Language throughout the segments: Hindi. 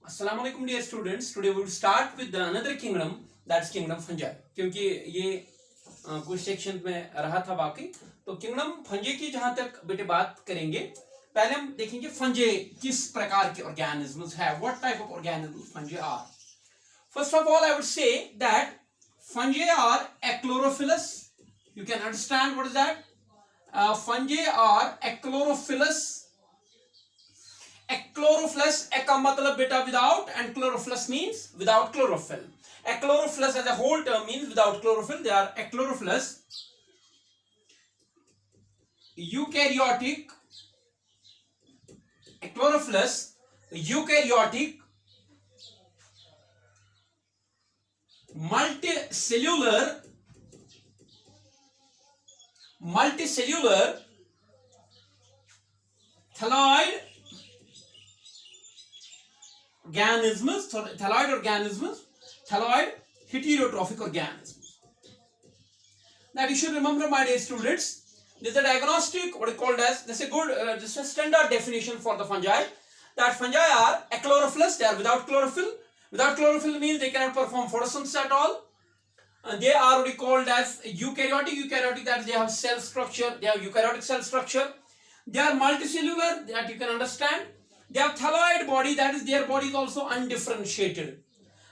Assalamu alaikum dear students. Today we will start with another kingdom, that's kingdom fungi. क्योंकि ये कुछ सेक्शन में रहा था बाकी, तो किंगडम फंजे की जहां तक बेटे बात करेंगे, पहले हम देखेंगे फंजे किस प्रकार के ऑर्गेनिजम्स है, what type of organisms fungi are. First of all, I would say that fungi are achlorophyllous. You can understand what is that? Fungi are achlorophyllous. Achlorophyllous, ek का मतलब बेटा without, and chlorophyllous means without chlorophyll. Achlorophyllous as a whole term means without chlorophyll. They are achlorophyllous, eukaryotic, achlorophyllous, eukaryotic, multicellular, thalloid organisms, thalloid heterotrophic organisms. That you should remember, my dear students. This is a diagnostic, what is called as, this is a good, this is a standard definition for the fungi. That fungi are achlorophyllous, they are without chlorophyll. Without chlorophyll means they cannot perform photosynthesis at all. And they are what is called as eukaryotic, that is they have cell structure, they have eukaryotic cell structure. They are multicellular, that you can understand. They have thalloid body, that is their body is also undifferentiated.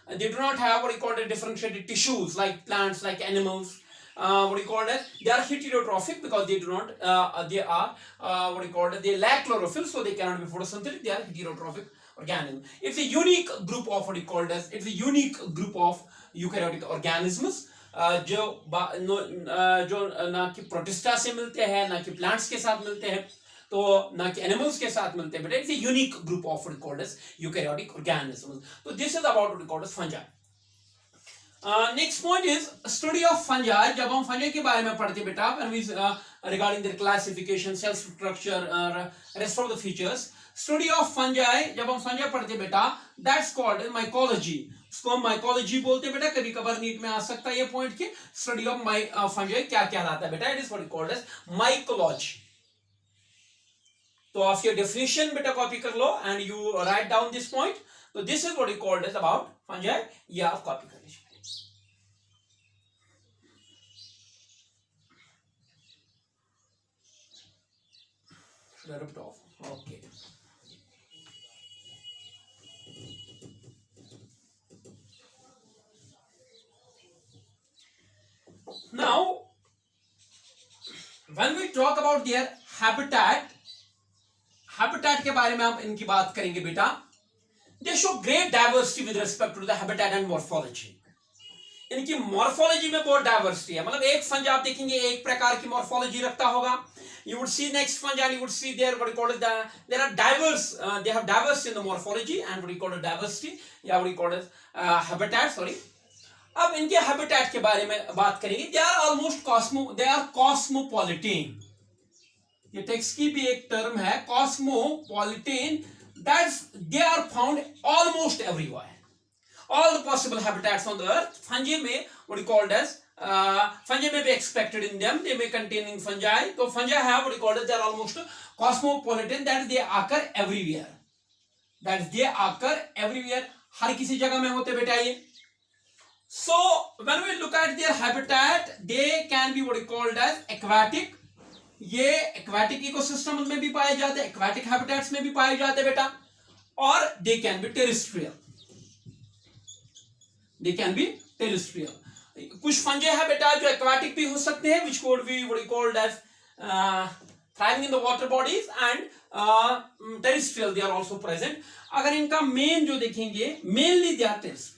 And they do not have what you call differentiated tissues like plants, like animals. What you call it? They are heterotrophic because they do not. They are what you call it? They lack chlorophyll, so they cannot be photosynthetic. They are heterotrophic organism. It's a unique group of what you call as. It's a unique group of eukaryotic organisms. जो ना कि प्रोटिस्टा से मिलते हैं, ना कि प्लांट्स के साथ मिलते हैं, तो ना कि एनिमल्स के साथ मिलते हैं, but it's a unique group of what called as eukaryotic organisms. So this is about what called as fungi. Next point is study of fungi. जब हम fungi के बारे में पढ़ते बेटा, when we regarding their classification, cell structure, rest of the features, study of fungi जब हम fungi पढ़ते बेटा, that's called mycology. उसको हम mycology बोलते बेटा, कभी कभार नीट में आ सकता है ये पॉइंट कि study of fungi क्या क्या आता है बेटा, it is what called as mycology. तो आप ये definition बेटा कॉपी कर लो and you write down this point. So this is what we called as about fungi. ये आप कॉपी कर लीजिए. Should I rub it off? Okay. Now, when we talk about their habitat के बारे में हम इनकी बात करेंगे बेटा. They show great diversity with respect to the habitat and morphology. इनकी morphology में बहुत diversity है. मतलब एक फंज आप देखेंगे एक प्रकार की morphology रखता होगा. You would see next fungi and you would see there what you call it there are diverse. They have diversity in the morphology and what you call it diversity. Yeah, what you call it habitat. Sorry. अब इनके habitat के बारे में बात करेंगे. They are almost cosmopolitan. ये टेक्स्ट की भी एक टर्म है cosmopolitan. That's they are found almost everywhere. All the possible habitats on the earth. Fungi में what you called as fungi may be expected in them. They may containing fungi. So fungi have what you call as they are almost cosmopolitan. That is they occur everywhere. That is they occur everywhere. हर किसी जगह में होते बेटा ये. So when we look at their habitat, they can be what you called as aquatic. ये एक्वाटिक इकोसिस्टम में भी पाए जाते हैं, एक्वाटिक हैबिटेट्स में भी पाए जाते हैं बेटा, और दे can B terrestrial. They can B terrestrial. कुछ फंजे हैं बेटा जो एक्वाटिक भी हो सकते हैं, which could be what is called as thriving in the water bodies, and terrestrial they are also present. अगर इनका मेन जो देखेंगे, mainly they are terrestrial.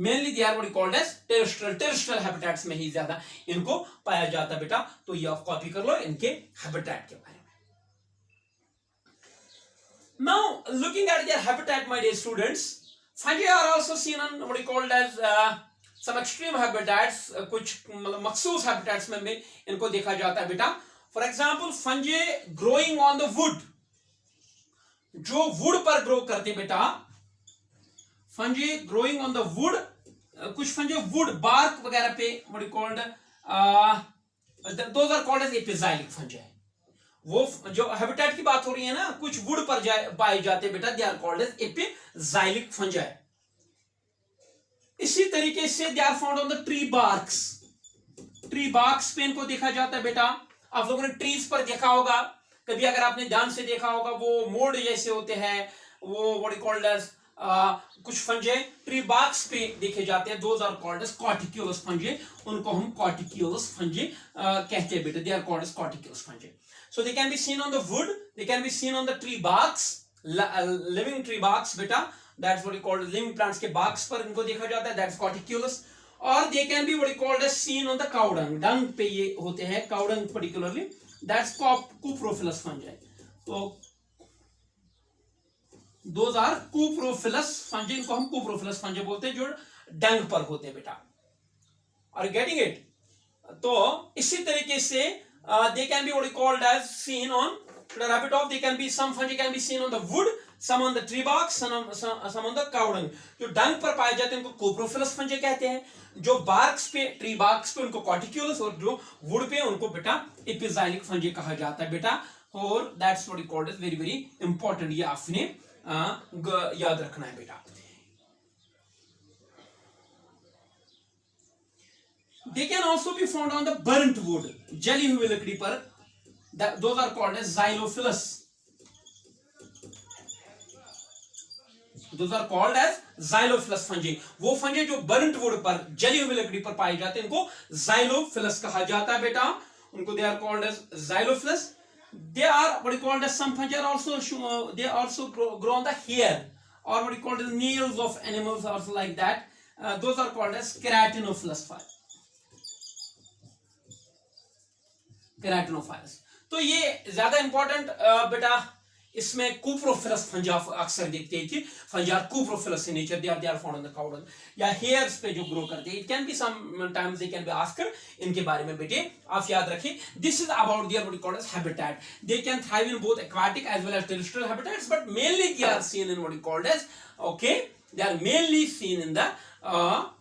Mainly they are what is called as terrestrial habitats में ही ज्यादा इनको पाया जाता है बेटा. तो ये आप कॉपी कर लो इनके habitat के बारे में. Now looking at their habitat, my dear students, fungi are also seen on what is called as some extreme habitats. कुछ मतलब मखसूस habitats में भी इनको देखा जाता है बेटा. For example, fungi growing on the wood. जो wood पर grow करते बेटा, fungi growing on the wood. कुछ फंजे wood bark वगैरह पे what you called those are called as epizyllic fungi. वो जो हैबिटेट की बात हो रही है ना, कुछ वुड पर पाए जाते बेटा, they are called as epixylic fungi. इसी तरीके से they are found on the tree barks. Tree barks पे इनको देखा जाता है बेटा। आप लोगों ने ट्रीज पर देखा होगा कभी, अगर आपने ध्यान से देखा होगा, वो मोड़ जैसे होते हैं, वो व्हाट इज कॉल्ड एज कुछ फंजे ट्री बार्क्स पे देखे जाते हैं। Those are called as corticolous fungi, उनको हम कॉर्टिक्यूलस फंजे कहते हैं बेटा, they are called as corticolous fungi. So they can be seen on the wood, they can be seen on the tree barks, living tree barks beta, that's what we call living plants के barks पर इनको देखा जाता है, that's corticulus. और they can be what we call as seen on the cow dung, dung पे ये होते हैं, cow dung particularly, that's coprophilous fungi. तो those are coprophilous fungi, इनको हम coprophilous fungi बोलते हैं, जो dung पर होते हैं बेटा। Are you getting it? तो इसी तरीके से they can be what is called as seen on the habit of, they can be, some fungi can be seen on the wood, some on the tree bark, some on the cow dung. जो डंग पर पाए जाते हैं उनको कोप्रोफिलस फंजे कहते हैं, जो बार्क्स पे, ट्री बार्क्स पे उनको कॉर्टिक्यूलस, और जो वुड पे उनको बेटा एपिजाइलिक फंजे कहा जाता है बेटा। और that's what is called as very very important, ये आपने याद रखना है बेटा। They can also be found on the burnt wood, जली हुई लकड़ी पर, those are called as xylophilus. Those are called as xylophilus fungi. वो फंजे जो burnt wood पर, जली हुई लकड़ी पर पाए जाते हैं, इनको xylophilus कहा जाता है बेटा, उनको they are called as xylophilus. They are what is called as, some fungi are also they also grow on the hair, or what is called as nails of animals, also like that. Those are called as keratinophilus fungi. केराटिनोफाइलस। तो ये ज्यादा इंपॉर्टेंट बेटा, इसमें कोप्रोफिलस फंजा अक्सर देखते हैं कि fungi coprophilous in nature, they are found on the cow dung या हेयर्स पे जो ग्रो करते हैं। It can be sometimes they can be asked, इनके बारे में बेटे आप याद रखिए। This is about their what is called as habitat. They can thrive in both aquatic as well as terrestrial habitats, but mainly they are seen in what is called as, okay, they are mainly seen in the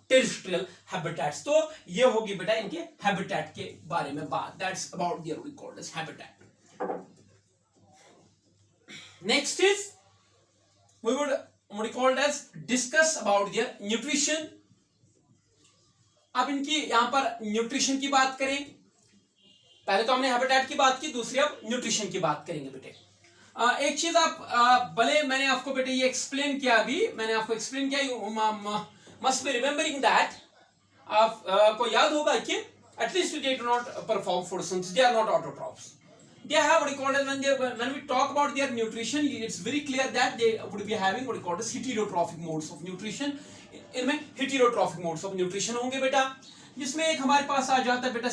terrestrial habitats. तो ये होगी बेटा इनके हैबिटेट के बारे में बात, that's about their what is called as habitat. Next is we would what is called as discuss about their nutrition. अब इनकी यहां पर न्यूट्रिशन की बात करें, पहले तो हमने हैबिटेट की बात की, दूसरी अब न्यूट्रिशन की बात करेंगे बेटे। एक चीज आप भले मैंने आपको बेटे ये एक्सप्लेन किया, अभी मैंने आपको एक्सप्लेन किया, must be remembering that, आप को याद होगा कि at least they do not perform photosynthesis, they are not autotrophs, they have what is called as, when we talk about their nutrition, it's very clear that they would be having what is called as heterotrophic modes of nutrition. इनमें heterotrophic modes of nutrition होंगे बेटा, जिसमें एक हमारे पास आ जाता है बेटा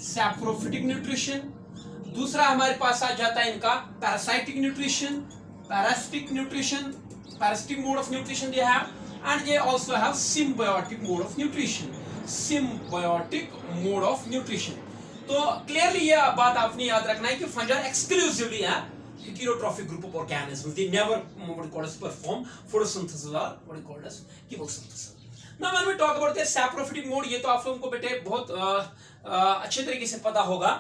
saprophytic nutrition, दूसरा हमारे पास आ जाता है इनका parasitic mode of nutrition they have, and they also have symbiotic mode of nutrition. तो क्लियरली ये बात आपने याद रखना है कि फंजा एक्सक्लूसिवली है heterotrophic group of organisms, they never what is called as perform photosynthesis or what is called as chemosynthesis. Now when we talk about the saprophytic mode, ये तो आप लोगों को बेटे बहुत अच्छे तरीके से पता होगा।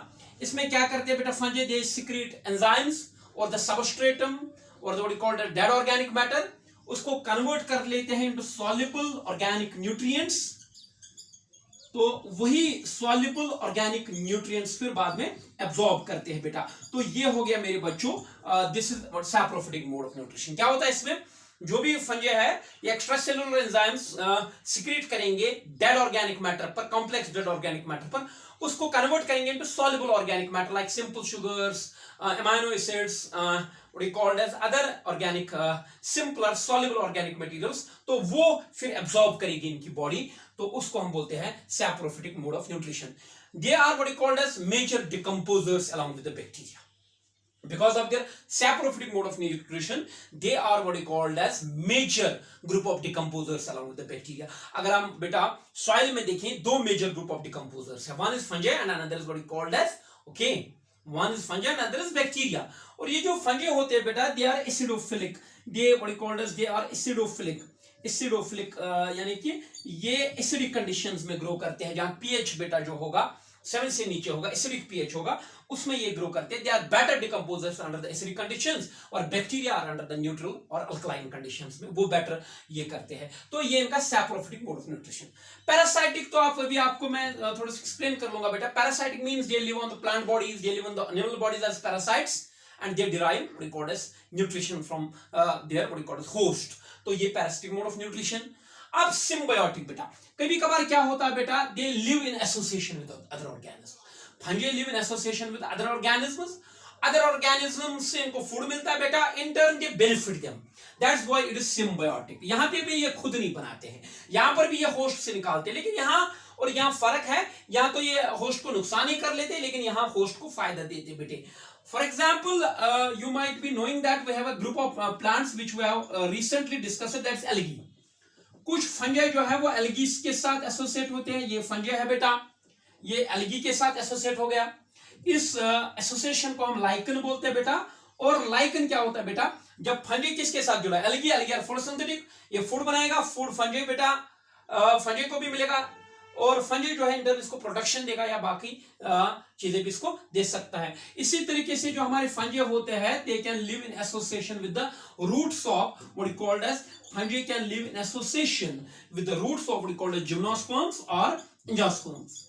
इसमें क्या करते हैं बेटा फंजे, they secrete enzymes or the substratum or the what is called as dead organic matter, उसको कन्वर्ट कर लेते हैं इनटू सॉल्युबल ऑर्गेनिक न्यूट्रिएंट्स। तो वही सॉल्युबल ऑर्गेनिक न्यूट्रिएंट्स फिर बाद में एब्जॉर्ब करते हैं बेटा। तो ये हो गया मेरे बच्चों, this is what saprophytic mode of nutrition. क्या होता है इसमें, जो भी फंजे है ये एक्स्ट्रा सेलुलर एंजाइम्स सिक्रीट करेंगे डेड ऑर्गेनिक मैटर पर, कॉम्प्लेक्स डेड ऑर्गेनिक मैटर पर, उसको कन्वर्ट करेंगे into soluble organic matter like simple sugars, amino acids, what is called as other organic simpler soluble organic materials, तो वो फिर absorb करेगी इनकी बॉडी, तो उसको हम बोलते हैं saprophytic mode of nutrition. They are what is called as major decomposers along with the bacteria. Because of their saprophytic mode of nutrition, they are what is called as major group of decomposers along with the bacteria. अगर हम बेटा soil में देखें, दो major group of decomposers है, one is fungi and another is what is called as, okay, one is fungi and another is bacteria. और ये जो फंगे होते हैं बेटा, they are acidophilic, they what is called as, they are acidophilic यानी कि ये एसिडिक कंडीशंस में ग्रो करते हैं, जहां पीएच बेटा जो होगा 7 से नीचे होगा, एसिडिक पीएच होगा, उसमें ये ग्रो करते हैं। They are better decomposers under the acidic conditions, और bacteria are under the neutral और अल्कलाइन कंडीशंस में वो बेटर ये करते हैं। तो ये इनका saprophytic mode of nutrition. Parasitic तो आप अभी आपको मैं थोड़ा सा एक्सप्लेन कर लूंगा बेटा। Parasitic means they live on the plant bodies, they live on the animal bodies as parasites and they derive what we call as nutrition from their what we call as host. तो ये parasitic mode of nutrition। अब symbiotic बेटा, कभी कभार क्या होता है बेटा, they live in association with other organisms। Fungi live in association with other organisms, other organisms से इनको फूड मिलता है बेटा, in turn they benefit them, that's why it is symbiotic। यहाँ पे भी ये खुद नहीं बनाते हैं, यहाँ पर भी ये होस्ट से निकालते हैं, लेकिन यहाँ और यहाँ फर्क है, यहाँ तो ये होस्ट को नुकसान ही कर लेते, लेकिन यहाँ होस्ट को फायदा देते बेटे। For example, you might be knowing that we have a group of plants which we have recently discussed, that's algae। कुछ फंजाई जो है वो एल्गी के साथ एसोसिएट होते हैं, ये फंजाई है बेटा, ये एल्गी के साथ एसोसिएट हो गया। इस एसोसिएशन को हम लाइकन बोलते हैं बेटा। और लाइकन क्या होता है बेटा, जब फंजाई किसके साथ जुड़ा, एल्गी, एल्गी आर फोटोसिंथेटिक, ये फूड बनाएगा, फूड फंजाई बेटा, फंजाई को भी मिलेगा, और फंजी जो है इंटर इसको प्रोडक्शन देगा या बाकी चीजें भी इसको दे सकता है। इसी तरीके से जो हमारे फंजी होते हैं, they can live in association with the roots of what is called as, fungi can live in association with the roots of what is called as gymnosperms और एंजियोस्पर्म्स,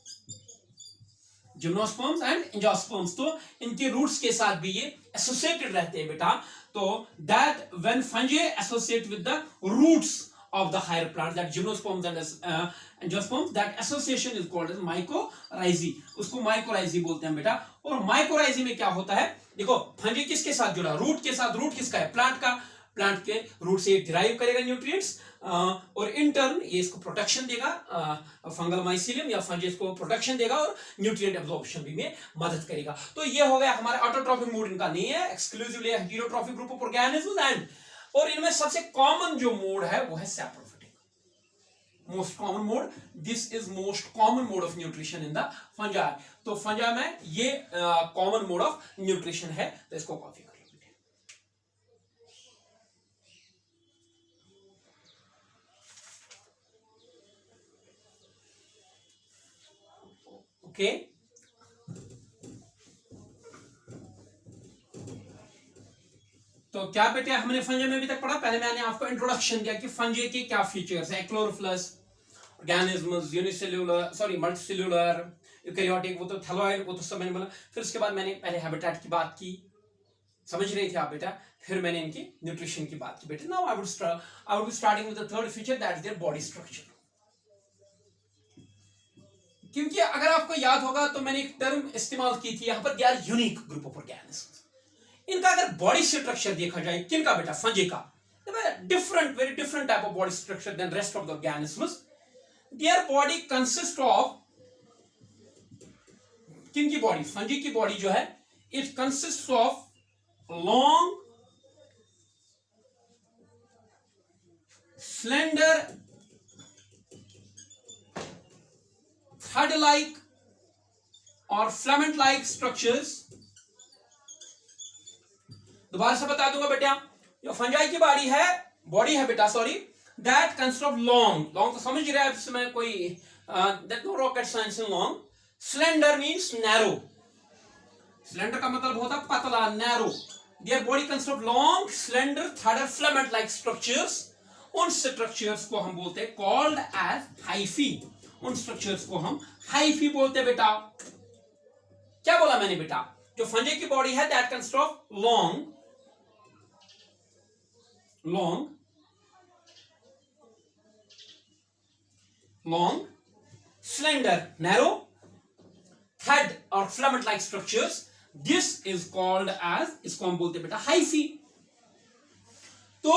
जिम्नोस्पर्म्स एंड एंजियोस्पर्म्स। तो इनके रूट्स के साथ भी ये एसोसिएटेड रहते हैं बेटा। तो that when fungi associate with the roots of the higher plants, that gymnosperms and angiosperms, that association is called as mycorrhizae, उसको mycorrhizae बोलते हैं बेटा। और mycorrhizae में क्या होता है, देखो फंजी किसके साथ जुड़ा, रूट के साथ। रूट किसका है, प्लांट का, प्लांट के रूट से डिराइव करेगा न्यूट्रिएंट्स, और इन टर्न ये इसको प्रोटेक्शन देगा, फंगल माइसीलियम या फंजी इसको प्रोटेक्शन देगा और न्यूट्रिएंट एब्जॉर्प्शन भी में मदद करेगा। तो ये हो गया हमारा ऑटोट्रॉफिक मोड, इनका नहीं है, exclusively heterotrophic group of organisms. And और इनमें सबसे कॉमन जो मोड है वो है saprophytic, most common mode. This is most common mode of nutrition in the fungi. तो फंजाई में ये कॉमन मोड ऑफ न्यूट्रिशन है, तो इसको कॉपी कर लीजिए। ओके, तो क्या बेटे हमने फंजे में अभी तक पढ़ा। पहले मैंने आपको इंट्रोडक्शन दिया कि फंजे के क्या फीचर्स है, chlorophyllous organisms, unicellular sorry multicellular, eukaryotic, वो तो थैलॉइड, वो तो सब मैंने बोला। फिर उसके बाद मैंने पहले हैबिटेट की बात की, समझ रहे थे आप बेटा। फिर मैंने इनकी न्यूट्रिशन की बात की बेटा। Now I would be starting with the third feature, that is their body structure. क्योंकि अगर आपको याद होगा तो मैंने एक टर्म इस्तेमाल की थी यहां पर, they are unique group of organisms. इनका अगर बॉडी स्ट्रक्चर देखा जाए, किनका बेटा, फंजी का, different, very different type of body structure than rest of the organisms. Their body consist of, किनकी बॉडी, फंजी की बॉडी जो है, it consist of long slender thread like और फिलामेंट लाइक स्ट्रक्चर्स। दोबारा से बता दूंगा बेटा, जो फंजाई की बॉडी है बेटा, sorry, that consist of long, long तो समझ रहे हैं, इसमें कोई that no rocket science in long. Slender means narrow, slender का मतलब होता है पतला, narrow. Their body consist of long slender threaded filament like structures. उन स्ट्रक्चर्स को हम बोलते हैं कॉल्ड एज हाइफी, उन स्ट्रक्चर्स को हम हाइफी बोलते हैं बेटा। क्या बोला मैंने बेटा, जो फंजाई की बॉडी है that consist of long slender narrow thread or filament like structures, this is called as, इसको हम बोलते बेटा हाइफी। तो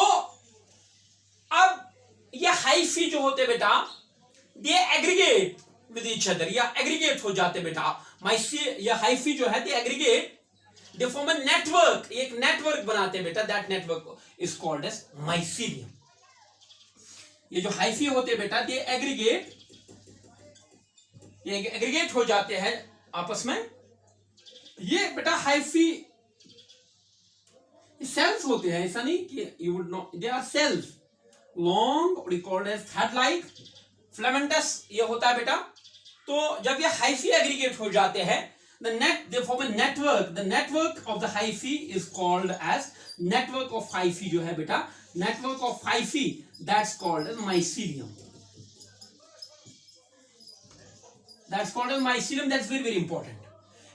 अब ये हाइफी जो होते बेटा, they aggregate with each other, या एग्रीगेट हो जाते बेटा। ये हाइफी जो है, they aggregate, they form a network, एक नेटवर्क बनाते हैं बेटा, that network is called as mycelium. ये जो हाइफी होते हैं बेटा, दे एग्रीगेट हो जाते हैं आपस में। ये बेटा हाइफी सेल्स होते हैं, ऐसा नहीं कि you would know, they are cells long, called as thread like, filamentous ये होता है बेटा, तो जब ये हाइफी एग्रीगेट हो जाते हैं, they form a network. The network of the hyphae is called as network of hyphae जो है बेटा, network of hyphae, that's called as mycelium. That's called as mycelium. That's very very important.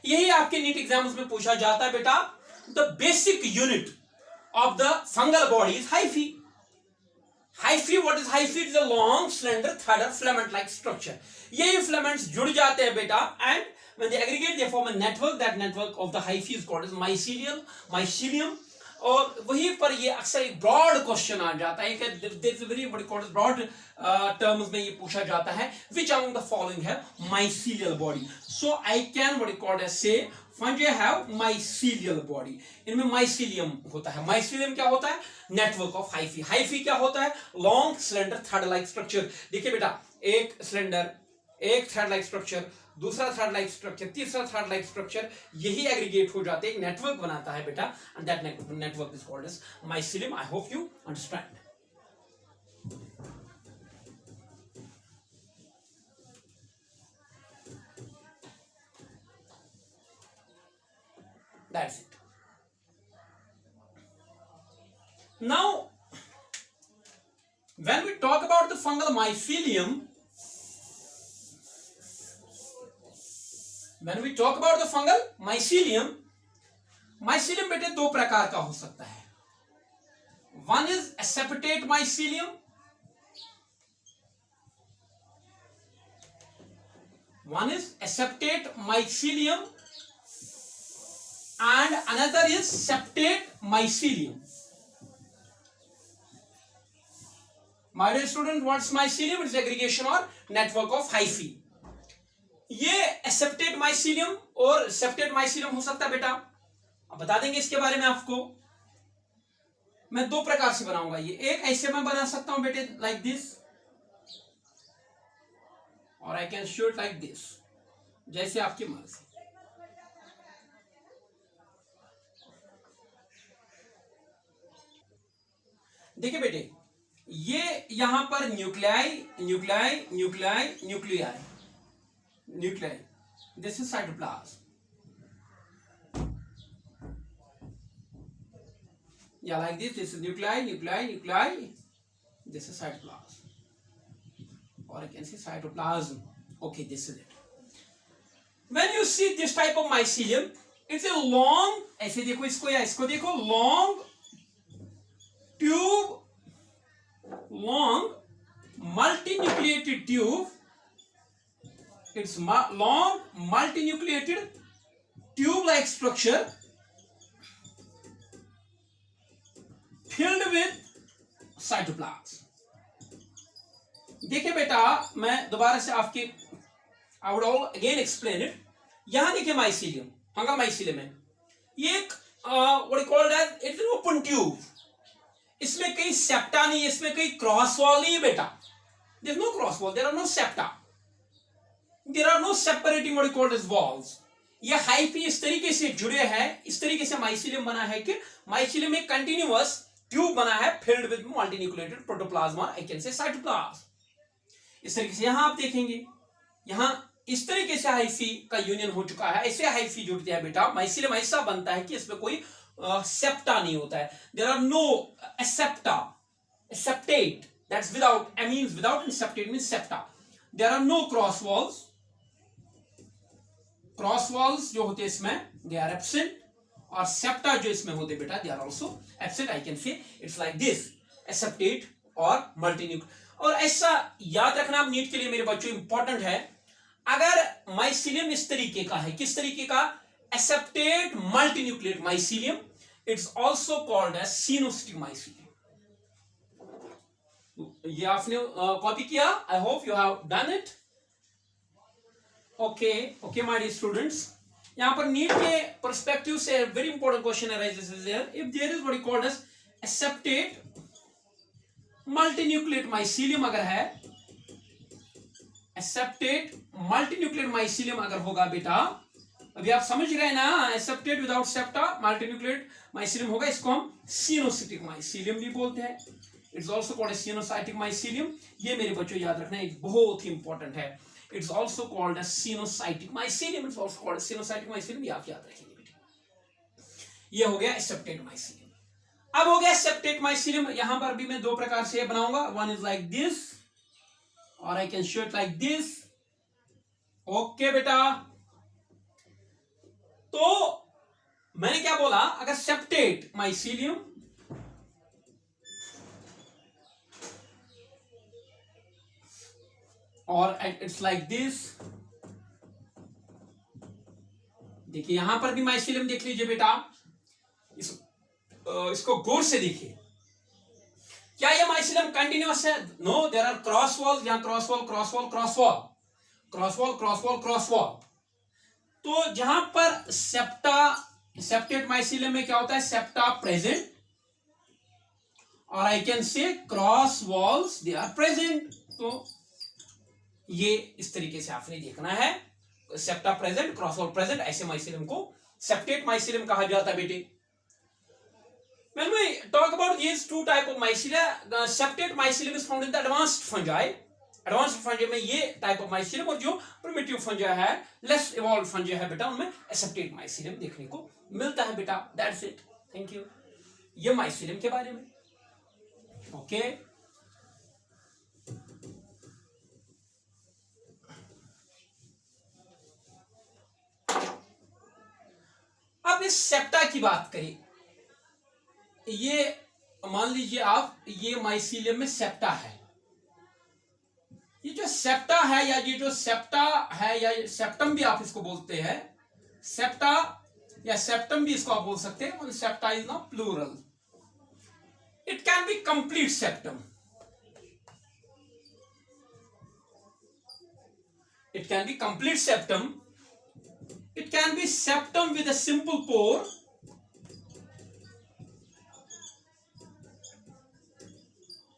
यही आपके नीट एग्जाम्स में पूछा जाता है बेटा. The basic unit of the fungal body is hyphae. Hyphae, what is hyphae? It is a long, slender, third filament-like structure. ये filaments जुड़ जाते हैं बेटा, and when they aggregate, they form a network. That network of the hyphae is called as mycelium. और वहीं पर ये अक्सर एक ब्रॉड क्वेश्चन आ जाता है कि there is a very what called broad terms में ये पूछा जाता है, which among the following have mycelial body? So I can what called as say fungi have mycelial body. इनमें mycelium होता है. mycelium क्या होता है? Network of hyphae. हाइफी क्या होता है? Long slender thread like structure. देखिए बेटा, एक स्लेंडर, एक थ्रेड लाइक स्ट्रक्चर, दूसरा थ्रेड लाइक स्ट्रक्चर, तीसरा थ्रेड लाइक स्ट्रक्चर, यही एग्रीगेट हो जाते हैं, एक नेटवर्क बनाता है बेटा, and that network is called as mycelium. I hope you understand. That's it. Now, when we talk about the fungal mycelium, mycelium बेटे दो प्रकार का हो सकता है. One is aseptate mycelium. And another is septate mycelium. My dear student, what's mycelium? It's aggregation or network of hyphae. ये aseptate mycelium और septate mycelium हो सकता है बेटा. अब बता देंगे इसके बारे में आपको. मैं दो प्रकार से बनाऊंगा ये. एक ऐसे मैं बना सकता हूं बेटे, like this, और I can show it like this, जैसे आपकी मर्जी. देखिए बेटे, ये यहां पर न्यूक्लियाई, दिस इज साइटोप्लाज्म. या like this is nuclei, this is cytoplasm, और I can see cytoplasm. Okay, this is it. When you see this type of mycelium, it's a long, ऐसे देखो इसको या इसको देखो, long tube, long multinucleated tube. It's long multinucleated tube like structure filled with cytoplasm. देखिए बेटा, मैं दोबारा से आपके I would all again explain it. यहां देखिए माइसीलियम, फंगल माइसीलियम है. ये एक what is called as it's an open tube. इसमें कहीं सेप्टा नहीं, इसमें कहीं क्रॉस वॉल नहीं है बेटा. There is no cross wall, there are no septa, there are no separating what is called as walls. ये हाइफी इस तरीके से जुड़े हैं, इस तरीके से माइसीलियम बना है कि माइसीलियम एक कंटिन्यूअस ट्यूब बना है filled with multinucleated protoplasm, I can से साइटोप्लाज्म. इस तरीके से यहां आप देखेंगे, यहां इस तरीके से हाइफी का यूनियन हो चुका है. ऐसे हाइफी जुड़ते हैं बेटा. माइसीलियम ऐसा बनता है कि इसमें कोई सेप्टा नहीं होता है. There are no asepta, septate, that's without, means without, and septate means septa. There are no cross walls. Cross walls जो होते हैं इसमें, they are absent, और septa जो इसमें होते बेटा, they are also absent. I can say it's like this, aseptate और multinucleate. और ऐसा याद रखना आप नीट के लिए मेरे बच्चों इंपॉर्टेंट है. अगर माइसीलियम इस तरीके का है, किस तरीके का? aseptate multinucleate mycelium. It's also called as sinusitic mycelium. ये आपने कॉपी किया? I hope you have done it. Okay, my dear students. यहाँ पर नीट के परस्पेक्टिव से very important question arises there. If there is what is called as aseptate multinucleate mycelium अगर है, aseptate multinucleate mycelium अगर होगा बेटा, अभी आप समझ रहे हैं ना, aseptate without septa multinucleate mycelium होगा. इसको हम सिनोसिटिक माइसीलियम भी बोलते हैं. It's also called coenocytic mycelium. ये मेरे बच्चों याद रखना, एक बहुत ही इंपॉर्टेंट है. It's also called as coenocytic mycelium, it's also called coenocytic mycelium, ये आप याद रखेंगे बेटे। ये हो गया सेप्टेट माइसीलियम। अब हो गया सेप्टेट माइसीलियम, यहां पर भी मैं दो प्रकार से बनाऊंगा, वन इज लाइक दिस और I can show it like this. Okay बेटा, तो मैंने क्या बोला, अगर सेप्टेट माइसीलियम और इट्स लाइक दिस, देखिए यहां पर भी माइसीलियम देख लीजिए बेटा, इसको गौर से देखिए, क्या ये माइसीलियम कंटिन्यूअस है? No, there are cross walls, यहां cross wall cross wall cross wall cross wall cross wall cross wall. तो जहां पर सेप्टेट माइसीलियम में क्या होता है, सेप्टा प्रेजेंट और I can say cross walls they are present. तो ये इस तरीके से आपने देखना है, septa present cross wall present, ऐसे माइसीलियम को सेप्टेट माइसीलियम कहा जाता है बेटे। When we talk about these two type of mycelia, the septate mycelium is found in the advanced fungi. Advanced fungi में ये type of mycelium, और जो primitive fungi है, less evolved fungi है बेटा, उनमें septate mycelium देखने को मिलता है बेटा। That's it. Thank you. ये mycelium के बारे में। Okay. अब इस सेप्टा की बात करें, ये मान लीजिए आप, ये माइसीलियम में सेप्टा है, ये जो सेप्टा है या ये जो सेप्टा है या सेप्टम भी आप इसको बोलते हैं, सेप्टा या सेप्टम भी इसको आप बोल सकते हैं, septa is not plural, it can be complete septum, it can be complete septum, it can be septum with a simple pore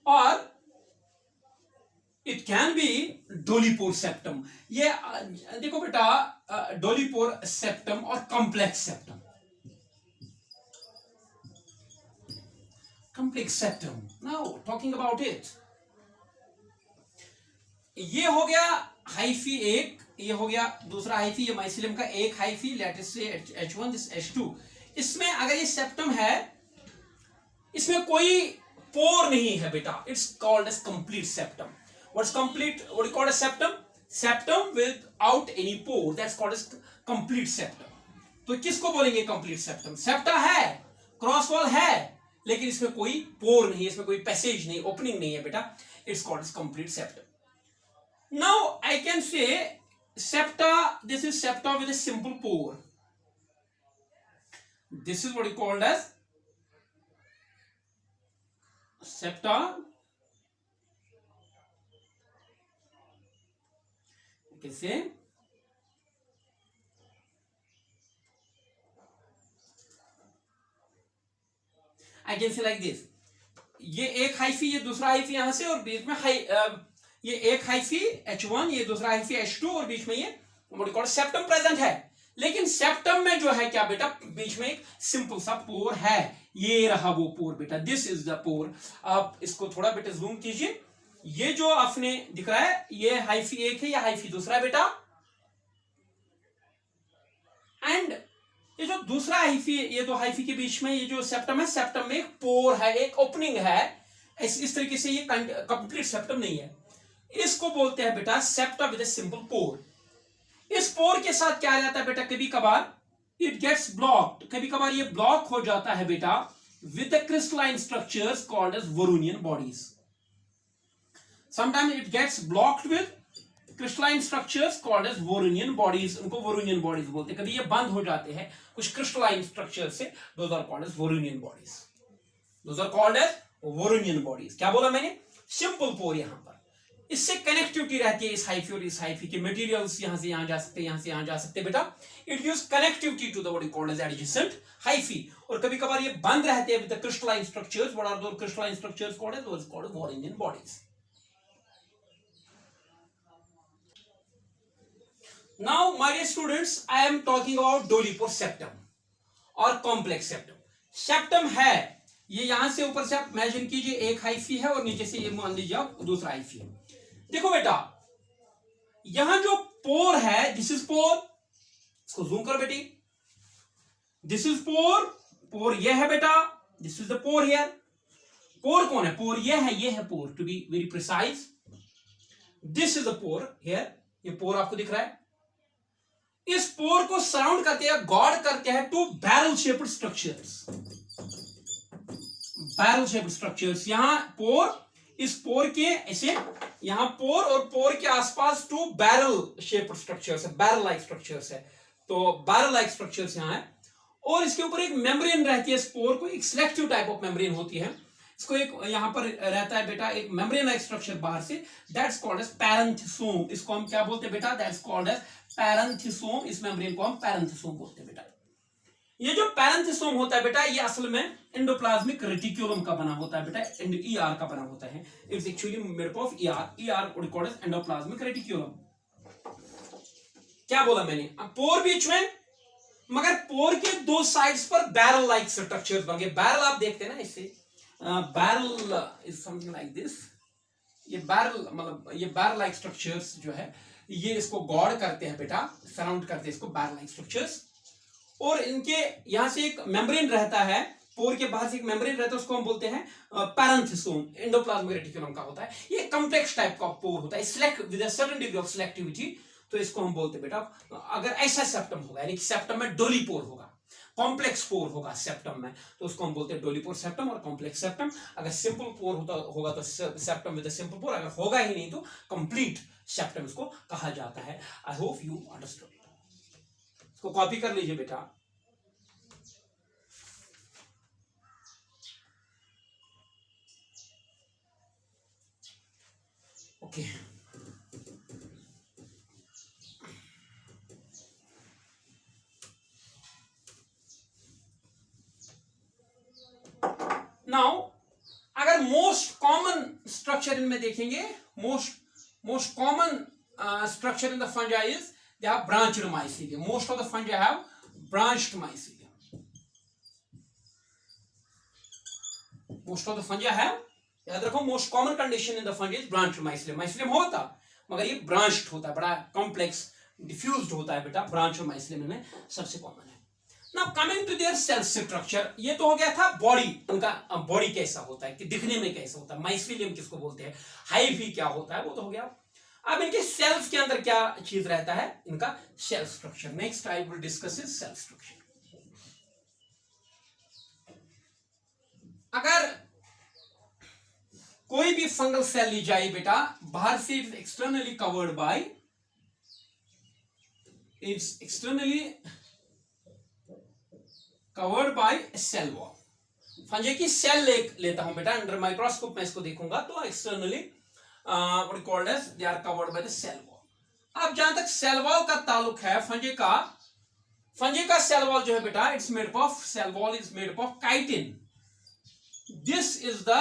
or it can be dolipore septum। ये देखो बेटा, dolipore septum और complex septum, complex septum, now talking about it, ये हो गया हाइफी एक, ये हो गया दूसरा हाइफी, ये माइसीलियम का एक hyphae, let's say H1 this H2। इसमें अगर ये सेप्टम है, इसमें कोई पोर नहीं है बेटा, it's called as complete septum. What's complete, what you called as septum? Septum without any pore, that's called as complete septum. तो किसको बोलेंगे कंप्लीट सेप्टम? सेप्टा है, क्रॉस वॉल है, लेकिन इसमें कोई पोर नहीं, इसमें कोई पैसेज नहीं, ओपनिंग नहीं है बेटा, it's called as complete septum. Now I can say septa, this is septa with a simple pore. This is what you called as septa. You can say I can say like this. ये एक हाइफी, ये दूसरा हाइफी यहां से, और बीच में ये एक हाइफी H1, ये दूसरा हाइफी H2, और बीच में ये सेप्टम प्रेजेंट है। लेकिन सेप्टम में जो है क्या बेटा, बीच में एक सिंपल सा पोर है, ये रहा वो पोर बेटा, दिस इज द पोर। आप इसको थोड़ा बेटा जूम कीजिए, ये जो आपने दिख रहा है, ये हाइफी एक है या हाइफी दूसरा है बेटा, एंड ये जो दूसरा हाइफी, ये दो हाइफी के बीच में ये जो सेप्टम है, सेप्टम में एक पोर है, एक ओपनिंग है, इस तरीके से ये कंप्लीट सेप्टम नहीं है। इसको बोलते हैं बेटा सेप्टा विद ए सिंपल पोर। इस पोर के साथ क्या आ जाता है बेटा, कभी कभार इट गेट्स ब्लॉक्ड, कभी कभार ये ब्लॉक हो जाता है बेटा with the crystalline structures called as Woronin bodies. Sometimes it gets blocked with crystalline structures called as Woronin bodies, उनको वोरोनियन बॉडीज बोलते हैं। कभी ये बंद हो जाते हैं कुछ क्रिस्टलाइन स्ट्रक्चर से, those are called as Woronin bodies, those are called as Woronin bodies. क्या बोला मैंने? Simple pore. यहां पर इससे कनेक्टिविटी रहती है, इस हाइफी और इस हाइफी के मटेरियल्स यहां से यहां जा सकते हैं, यहां से यहां जा सकते हैं बेटा, it gives connectivity to the what is called as adjacent hyphae. और कभी कभार ये बंद रहते हैं with the crystalline structures, what are those crystalline structures called as, those called Woronin bodies. Now my dear students, I am talking about dolipore septum और कॉम्प्लेक्स सेप्टम। सेप्टम है ये, यहां से ऊपर से आप इमेजिन कीजिए एक हाइफी है और नीचे से ये मान लीजिए आप दूसरा हाइफी है। देखो बेटा, यहां जो पोर है, दिस इज पोर, इसको जूम करो बेटी, दिस इज पोर, पोर ये है बेटा, this is the pore here. Pore कौन है? पोर ये है pore, to be very precise, this is the pore here, ये पोर आपको दिख रहा है। इस पोर को सराउंड करते हैं, गार्ड करते हैं two barrel shaped structures, barrel shaped structures. यहां पोर, इस पोर के ऐसे, यहां पोर और पोर के आसपास टू बैरल शेप्ड स्ट्रक्चर्स है, बैरल लाइक स्ट्रक्चर्स है, तो बैरल लाइक स्ट्रक्चर्स यहां है। और इसके ऊपर एक मेम्ब्रेन रहती है, स्पोर को एक सिलेक्टिव टाइप ऑफ मेम्ब्रेन होती है, इसको एक यहां पर रहता है बेटा एक मेम्ब्रेन लाइक स्ट्रक्चर बाहर से, दैट्स कॉल्ड एज पैरेंथिसोम। इसको हम क्या बोलते हैं बेटा? That's called as parenthesome. इस मेम्ब्रेन को हम पैरेंथिसोम बोलते हैं बेटा। ये जो पैरेंथिसोम होता है बेटा, ये असल में एंडोप्लाज्मिक रेटिक्यूलम का बना होता है बेटा, ईआर का बना होता है। It's actually made up of ER called as endoplasmic reticulum. क्या बोला मैंने? पोर बीच में, मगर पोर के दो साइड्स पर बैरल लाइक स्ट्रक्चर्स बन गए। बैरल आप देखते हैं ना, इससे barrel is something like this, ये बैरल मतलब ये बैरल लाइक स्ट्रक्चर्स जो है, ये इसको गार्ड करते हैं बेटा, सराउंड करते हैं इसको बैरल लाइक स्ट्रक्चर्स। और इनके यहां से एक मेम्ब्रेन रहता है, पोर के बाहर से एक मेम्ब्रेन रहता है, उसको हम बोलते हैं पैरेंथिसोम, एंडोप्लाज्मिक रेटिक्यूलम का होता है। ये कॉम्प्लेक्स टाइप का पोर होता है, select with a certain degree of selectivity, तो इसको हम बोलते हैं बेटा, अगर ऐसा सेप्टम होगा, यानी कि सेप्टम में डोली पोर होगा, कॉम्प्लेक्स पोर होगा सेप्टम में, तो उसको हम बोलते हैं डोली पोर सेप्टम और कॉम्प्लेक्स सेप्टम। अगर सिंपल पोर होगा तो सेप्टम विद सिंपल पोर, अगर होगा ही नहीं तो कंप्लीट सेप्टम इसको कहा जाता है। आई होप यू अंडरस्टूड। इसको कॉपी कर लीजिए बेटा। ओके, नाउ अगर मोस्ट कॉमन स्ट्रक्चर इनमें देखेंगे, most common structure in the fungi is they have branched mycelium. Most of the fungi have branched mycelium. Most of the fungi have, याद रखो, most common condition in the fungi is branched mycelium. Mycelium होता मगर ये ब्रांच्ड होता है, बड़ा कॉम्प्लेक्स डिफ्यूज्ड होता है बेटा, ब्रांच्ड माइसीलियम में सबसे कॉमन है। Now coming to their cell structure, ये तो हो गया था बॉडी, उनका बॉडी कैसा होता है, कि दिखने में कैसा होता है, माइसीलियम किसको बोलते हैं, हाइफी क्या होता है, वो तो हो गया। अब इनके सेल्स के अंदर क्या चीज रहता है, इनका cell structure. Next I will discuss is cell structure. अगर कोई भी फंगल सेल ली जाए बेटा, बाहर से it's externally covered by, it's externally covered by cell wall. Fungi की सेल लेता हूं बेटा, अंडर माइक्रोस्कोप में इसको देखूंगा तो externally what called as they are covered by the cell wall. अब जहां तक सेल वॉल का ताल्लुक है, फंजे का सेल वॉल जो है बेटा, it's made up of, cell wall is made up of chitin. This is the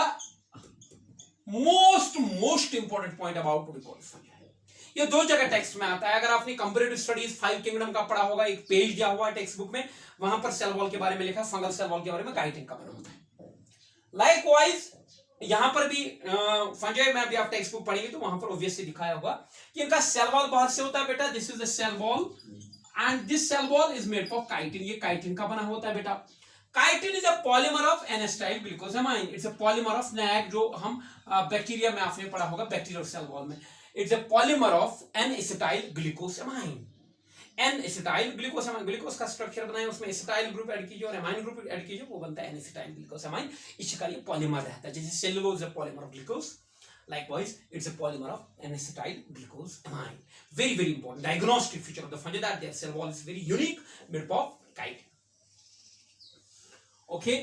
most important point about what called fungi. ये दो जगह टेक्स्ट में आता है। अगर आपने कंपैरेटिव स्टडीज 5 किंगडम का पढ़ा होगा, एक पेज दिया हुआ है टेक्स्ट बुक में, वहां पर सेल वॉल के बारे में लिखा, फंगल सेल वॉल के बारे में काइटिन का बना होता है। लाइकवाइज यहां पर भी फंजाई में अभी आप टेक्स्ट बुक पढ़ेंगे तो वहां पर ऑब्वियसली दिखाया होगा कि इनका सेल वॉल बाहर से होता है बेटा, this is the cell wall and this cell wall is made of chitin. ये काइटिन का बना होता है बेटा। Chitin is a polymer of N acetyl glucosamine. It's a polymer of NAG, जो हम बैक्टीरिया में आपने पढ़ा होगा, बैक्टीरियल सेल वॉल में। It's a polymer of N acetyl glucosamine. N acetyl glucosamine, glucose का स्ट्रक्चर बनाए, उसमें एसिटाइल ग्रुप ऐड कीजिए और एमाइन ग्रुप ऐड कीजिए, वो बनता है एन एसिटाइल ग्लूकोसामाइन। इसका ये पॉलीमर रहता है, जैसे cellulose is a polymer of glucose, likewise it's a polymer of N-acetyl glucosamine. Very very important diagnostic feature of the fungi that their cell wall is very unique, made up of chitin. Okay,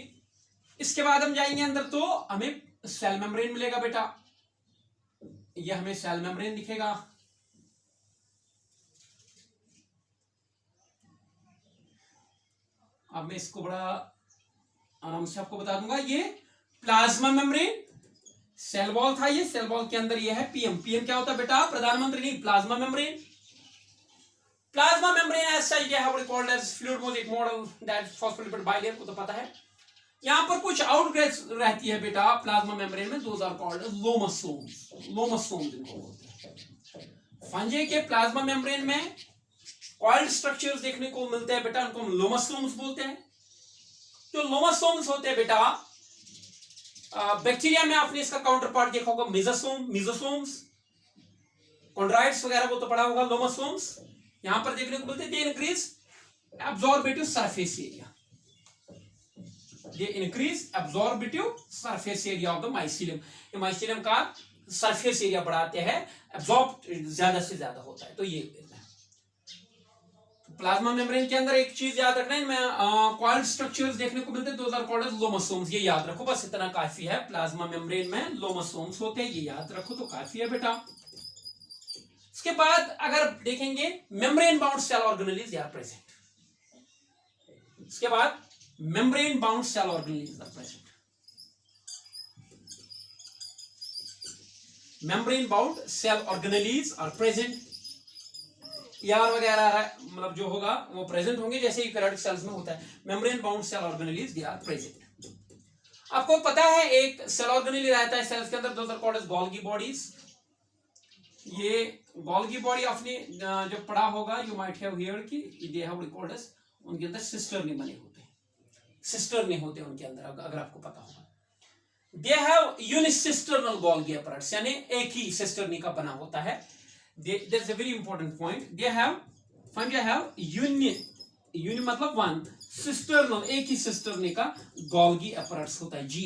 इसके बाद हम जाएंगे अंदर तो हमें सेल मेम्ब्रेन मिलेगा बेटा। ये हमें सेल मेम्ब्रेन दिखेगा। अब मैं इसको बड़ा आराम से आपको बता दूंगा। ये प्लाज्मा मेम्ब्रेन, सेल वॉल था, ये सेल वॉल के अंदर ये है पीएम। पीएम क्या होता है बेटा? प्रधानमंत्री नहीं, plasma membrane. Plasma membrane as such they have called as fluid mosaic model that is phospholipid bilayer, को तो पता है। यहां पर कुछ आउटग्रेड्स रहती है बेटा प्लाज्मा मेम्ब्रेन में, दोज आर कॉल्ड एज लोमोसोम्स। लोमोसोम्स इनको बोलते हैं। फंजाई के प्लाज्मा मेम्ब्रेन में कॉइल्ड स्ट्रक्चर्स देखने को मिलते हैं बेटा, उनको हम लोमोसोम्स बोलते हैं। जो लोमोसोम्स होते हैं बेटा, बैक्टीरिया में आपने इसका काउंटर पार्ट देखा होगा मिजोसोम्स, कॉन्ड्राइड्स वगैरह वो तो पढ़ा होगा। लोमोसोम्स यहां पर देखने को मिलते हैं। They increase absorptive surface area, they increase absorptive surface area of the mycelium. ये माइसीलियम का सरफेस एरिया बढ़ाते हैं, एब्जॉर्ब ज्यादा से ज्यादा होता है। तो ये प्लाज्मा मेम्ब्रेन के अंदर एक चीज याद रखना है, इनमें कॉइल्ड स्ट्रक्चर्स देखने को मिलते हैं, दोज आर कॉल्ड एज लोमोसोम्स। ये याद रखो, बस इतना काफी है। प्लाज्मा मेम्ब्रेन में लोमोसोम्स होते हैं, ये याद रखो तो काफी है बेटा। इसके बाद अगर देखेंगे membrane bound cell organelles are present. इसके बाद membrane bound cell organelles are present. Membrane bound cell organelles are present. यार वगैरह मतलब जो होगा वो प्रेजेंट होंगे, जैसे यूकैरियोटिक सेल्स में होता है। Membrane bound cell organelles they are present. आपको पता है एक सेल ऑर्गेनेल रहता है सेल्स के अंदर, those are called as Golgi bodies. ये गोल्गी बॉडी आपने जो पढ़ा होगा, यू माइट हैव हियर्ड कि दे हैव रिकॉर्ड एज, उनके अंदर सिस्टर्नी बने होते हैं, सिस्टर्नी होते हैं उनके अंदर, अगर आपको पता होगा। दे हैव यूनिसिस्टर्नल गोल्गी अपैरेटस, यानी एक ही सिस्टर्नी का बना होता है। That's a very important point. Fungi have uni मतलब one सिस्टर्नल, एक ही सिस्टर्नी का गोल्गी अपैरेटस होता है। जी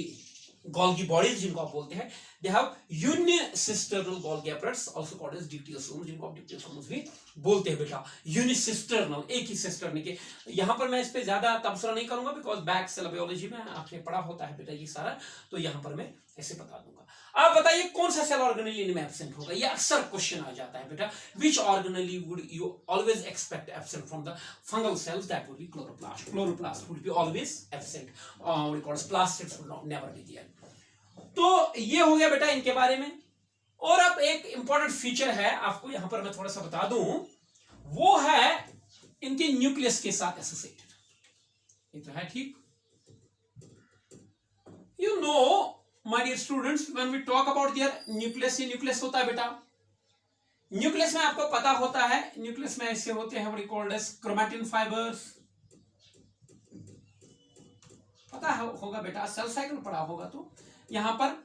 गोल्गी बॉडीज जिनको आप बोलते हैं, they have unicisternal Golgi apparatus, also called as dictyosomes, जिनको आप डिप्टियोसोम्स भी बोलते हैं बेटा। यूनिसिस्टर्नल, एक ही सिस्टर्नी के। यहां पर मैं इस पे ज्यादा तबसरा नहीं करूंगा, बिकॉज बैक सेल बायोलॉजी में आपने पढ़ा होता है बेटा ये सारा, तो यहां पर मैं ऐसे बता दूंगा। आप बताइए कौन सा सेल ऑर्गेनेल इनमें एब्सेंट होगा? ये अक्सर क्वेश्चन आ जाता है बेटा। Which organelle would you always expect absent from the fungal cells? That would be chloroplast. Chloroplast would be always absent, और records plastids would never be there. तो ये हो गया बेटा इनके बारे में। और अब एक इंपॉर्टेंट फीचर है, आपको यहां पर मैं थोड़ा सा बता दूं, वो है इनके न्यूक्लियस के साथ एसोसिएटेड। ये तो है ठीक। You know my dear students, when we talk about their nucleus, ये न्यूक्लियस होता है बेटा। न्यूक्लियस में आपको पता होता है, न्यूक्लियस में ऐसे होते हैं, what called as chromatin fibers। पता होगा बेटा, सेल साइकिल पढ़ा होगा तो। यहां पर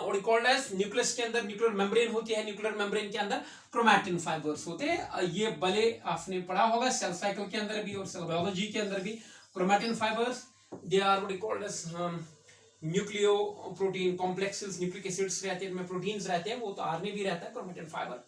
what called as न्यूक्लियस के अंदर न्यूक्लियर मेम्ब्रेन होती है, न्यूक्लियर मेम्ब्रेन के अंदर क्रोमैटिन फाइबर्स होते हैं। ये भले आपने पढ़ा होगा सेल साइकिल के अंदर भी और सेल बायोलॉजी के अंदर भी। Chromatin fibres, they are what called as nucleoprotein complexes, nucleic acids रहते हैं, इनमें प्रोटीन्स रहते हैं, वो तो आरएनए भी रहता है, क्रोमैटिन फाइबर।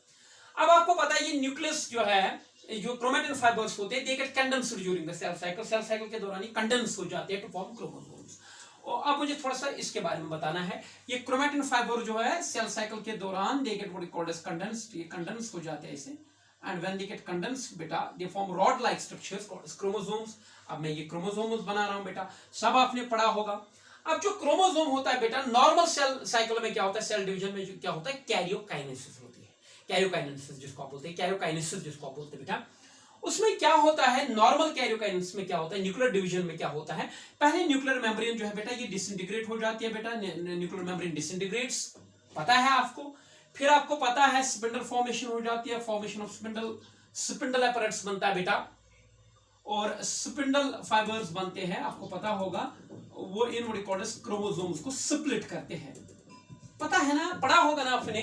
अब आपको पता है ये न्यूक्लियस जो है, जो क्रोमैटिन फाइबर्स होते हैं, they get condensed during the cell cycle. Cell cycle के दौरान ही कंडेंस हो जाते हैं टू फॉर्म क्रोमोसोम्स। और अब मुझे थोड़ा सा इसके बारे में बताना है। ये क्रोमैटिन फाइबर जो है सेल साइकिल के दौरान they get what is called as condensed, ये कंडेंस हो जाते हैं इसे। And when they get condensed बेटा, they form rod like structures called as chromosomes. अब मैं ये क्रोमोसोम्स बना रहा हूं बेटा, सब आपने पढ़ा होगा। अब जो क्रोमोसोम होता है बेटा, नॉर्मल सेल साइकिल में क्या होता है, सेल डिवीजन में क्या होता है, कैरियोकाइनेसिस होती है। कैरियोकाइनेसिस जिसको आप बोलते हैं, कैरियोकाइनेसिस जिसको आप बोलते हैं बेटा, उसमें क्या होता है, नॉर्मल कैरियोकाइनेसिस में क्या होता है, न्यूक्लियर डिवीजन में क्या होता है, पहले न्यूक्लियर मेम्ब्रेन जो है बेटा ये डिसइंटीग्रेट हो जाती है बेटा, न्यूक्लियर मेम्ब्रेन डिसइंटीग्रेट्स, पता है आपको। फिर आपको पता है स्पिंडल फॉर्मेशन हो जाती है, formation of spindle, spindle apparatus बनता है बेटा, और स्पिंडल फाइबर्स बनते हैं, आपको पता होगा। वो in what is called as chromosomes को स्प्लिट करते हैं, पता है ना, पढ़ा होगा ना आपने।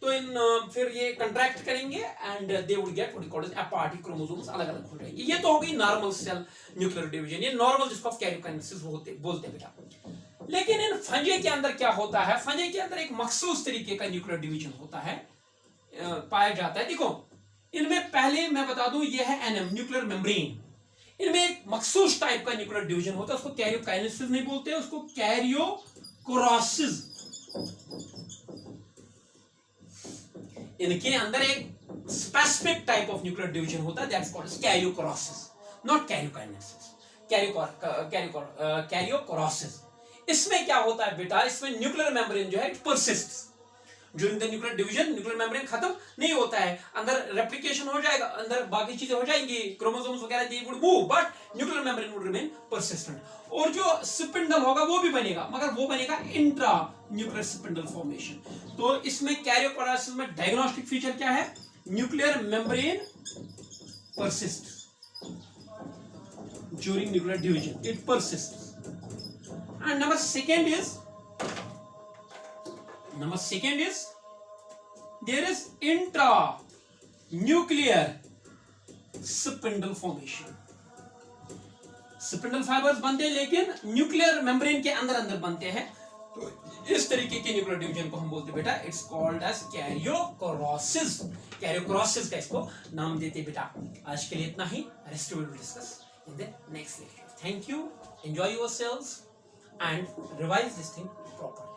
तो इन फिर ये कंट्रैक्ट करेंगे and they would get what is called as अपार्टिक क्रोमोसोम्स, अलग अलग हो जाएंगे। ये तो हो गई नॉर्मल सेल न्यूक्लियर डिवीजन, ये नॉर्मल जिसको कैरियोकाइनेसिस बोलते हैं बेटा। लेकिन इन फंजाई के अंदर क्या होता है, फंजाई के अंदर एक मखसूस तरीके का न्यूक्लियर डिवीजन होता है, पाया जाता है। देखो इनमें पहले मैं बता दूं, ये है एनएम, न्यूक्लियर मेम्ब्रेन। इनमें एक मखसूस टाइप का न्यूक्लियर डिवीजन होता है, उसको कैरियोकाइनेसिस नहीं बोलते, उसको कैरियोकोरोसिस। इनके अंदर एक specific type of nuclear division होता है, दैट्स कॉल्ड कैरियोकोरोसिस, नॉट कैरियोकाइनेसिस, कैरियोकोरोसिस। इसमें क्या होता है बेटा, इसमें न्यूक्लियर मेम्ब्रेन जो है it persists during the nuclear division. Nuclear membrane खत्म नहीं होता है, अंदर रेप्लिकेशन हो जाएगा, अंदर बाकी चीजें हो जाएंगी, क्रोमोसोम्स वगैरह they would move, but nuclear membrane would remain persistent. और जो स्पिंडल होगा वो भी बनेगा, मगर वो बनेगा इंट्रा न्यूक्लियर स्पिंडल फॉर्मेशन। तो इसमें कैरियोकोरोसिस में डायग्नोस्टिक फीचर क्या है, nuclear membrane persists during nuclear division. It persists. And number second is there is intranuclear spindle formation. Spindle fibres बनते हैं लेकिन न्यूक्लियर मेम्ब्रेन के अंदर बनते हैं, तो इस तरीके के न्यूक्लियर डिवीजन को हम बोलते बेटा it's called as karyochorisis. Karyochorisis का इसको नाम देते बेटा। आज के लिए इतना ही, rest will discuss in the next lecture. Thank you, enjoy yourselves and revise this thing properly.